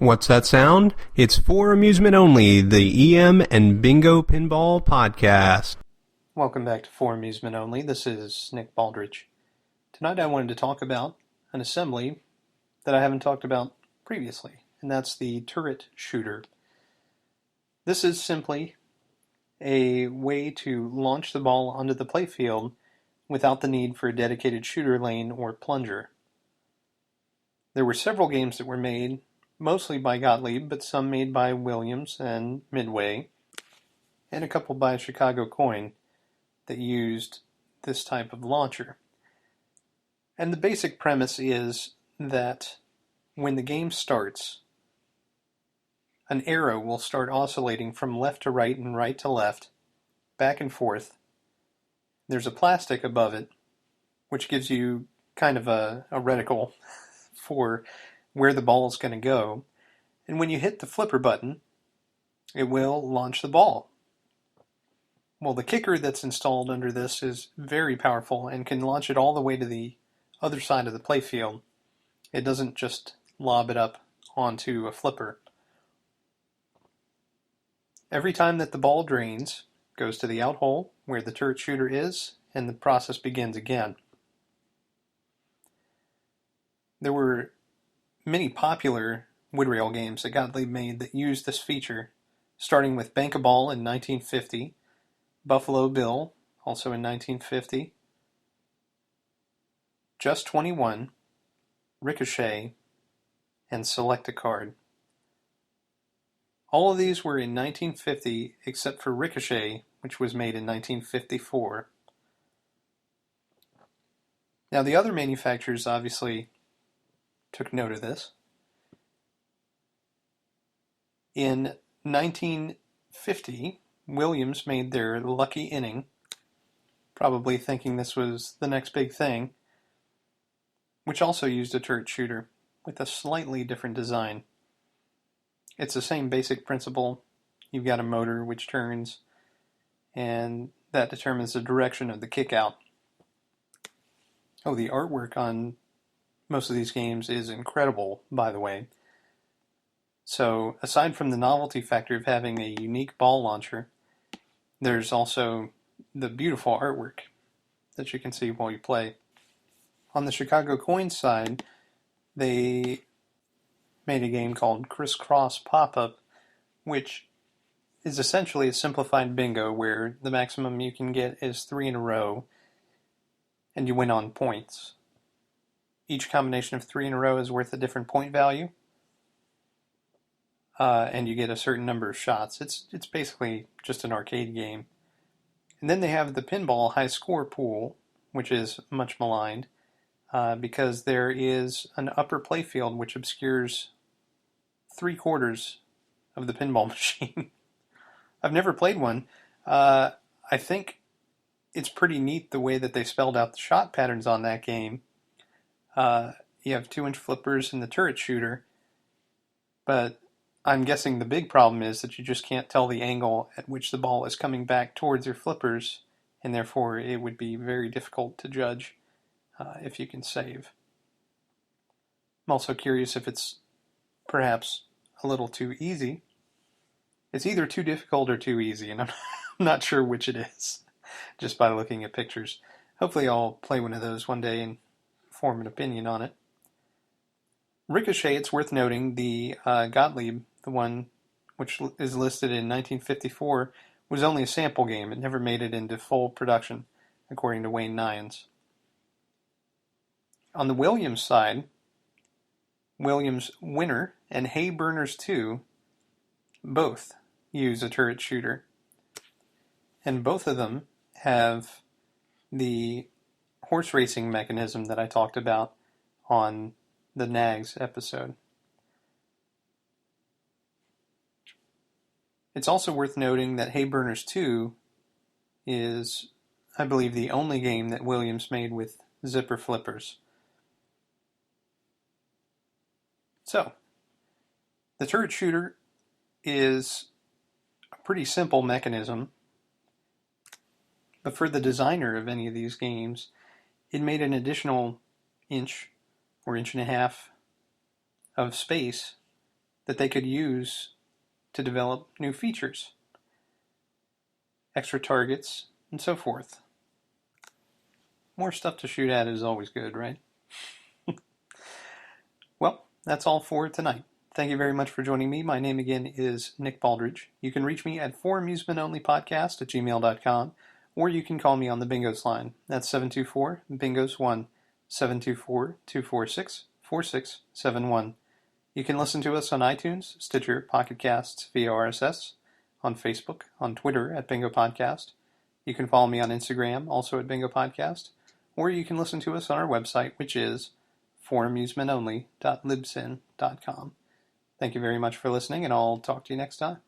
What's that sound? It's for amusement only, the EM and Bingo Pinball Podcast. Welcome back to For Amusement Only. This is Nick Baldridge. Tonight I wanted to talk about an assembly that I haven't talked about previously, and that's the turret shooter. This is simply a way to launch the ball onto the playfield without the need for a dedicated shooter lane or plunger. There were several games that were made, mostly by Gottlieb, but some made by Williams and Midway, and a couple by Chicago Coin that used this type of launcher. And the basic premise is that when the game starts, an arrow will start oscillating from left to right and right to left, back and forth. There's a plastic above it, which gives you kind of a reticle for where the ball is going to go. And when you hit the flipper button, it will launch the ball. Well, the kicker that's installed under this is very powerful and can launch it all the way to the other side of the playfield. It doesn't just lob it up onto a flipper. Every time that the ball drains, it goes to the out hole where the turret shooter is, and the process begins again. There were many popular wood rail games that Gottlieb made that used this feature, starting with Bank-A-Ball in 1950, Buffalo Bill, also in 1950, Just 21, Ricochet, and Select a Card. All of these were in 1950 except for Ricochet, which was made in 1954. Now the other manufacturers obviously took note of this. In 1950, Williams made their Lucky Inning, probably thinking this was the next big thing, which also used a turret shooter with a slightly different design. It's the same basic principle. You've got a motor which turns, and that determines the direction of the kick out. Oh, the artwork on most of these games is incredible, by the way. So, aside from the novelty factor of having a unique ball launcher, there's also the beautiful artwork that you can see while you play. On the Chicago Coin side, they made a game called Crisscross Pop-Up, which is essentially a simplified bingo where the maximum you can get is 3 in a row, and you win on points. Each combination of 3 in a row is worth a different point value, and you get a certain number of shots. It's basically just an arcade game. And then they have the pinball high score pool, which is much maligned, because there is an upper playfield which obscures 3/4 of the pinball machine. I've never played one. I think it's pretty neat the way that they spelled out the shot patterns on that game. You have 2-inch flippers in the turret shooter, but I'm guessing the big problem is that you just can't tell the angle at which the ball is coming back towards your flippers, and therefore it would be very difficult to judge if you can save. I'm also curious if it's perhaps a little too easy. It's either too difficult or too easy, and I'm not sure which it is, just by looking at pictures. Hopefully I'll play one of those one day and form an opinion on it. Ricochet, it's worth noting, the Gottlieb, the one which is listed in 1954, was only a sample game. It never made it into full production, according to Wayne Nyans. On the Williams side, Williams Winner and Hay Burners 2 both use a turret shooter. And both of them have the horse racing mechanism that I talked about on the Nags episode. It's also worth noting that Hay Burners 2 is, I believe, the only game that Williams made with zipper flippers. So, the turret shooter is a pretty simple mechanism, but for the designer of any of these games, it made an additional inch or inch and a half of space that they could use to develop new features, extra targets, and so forth. More stuff to shoot at is always good, right? Well, that's all for tonight. Thank you very much for joining me. My name again is Nick Baldridge. You can reach me at foramusementonlypodcast@gmail.com, or you can call me on the Bingos line. That's 724-BINGOS1, 724-246-4671. You can listen to us on iTunes, Stitcher, Pocket Casts, via RSS, on Facebook, on Twitter at Bingo Podcast. You can follow me on Instagram, also at Bingo Podcast, or you can listen to us on our website, which is foramusementonly.libsyn.com. Thank you very much for listening, and I'll talk to you next time.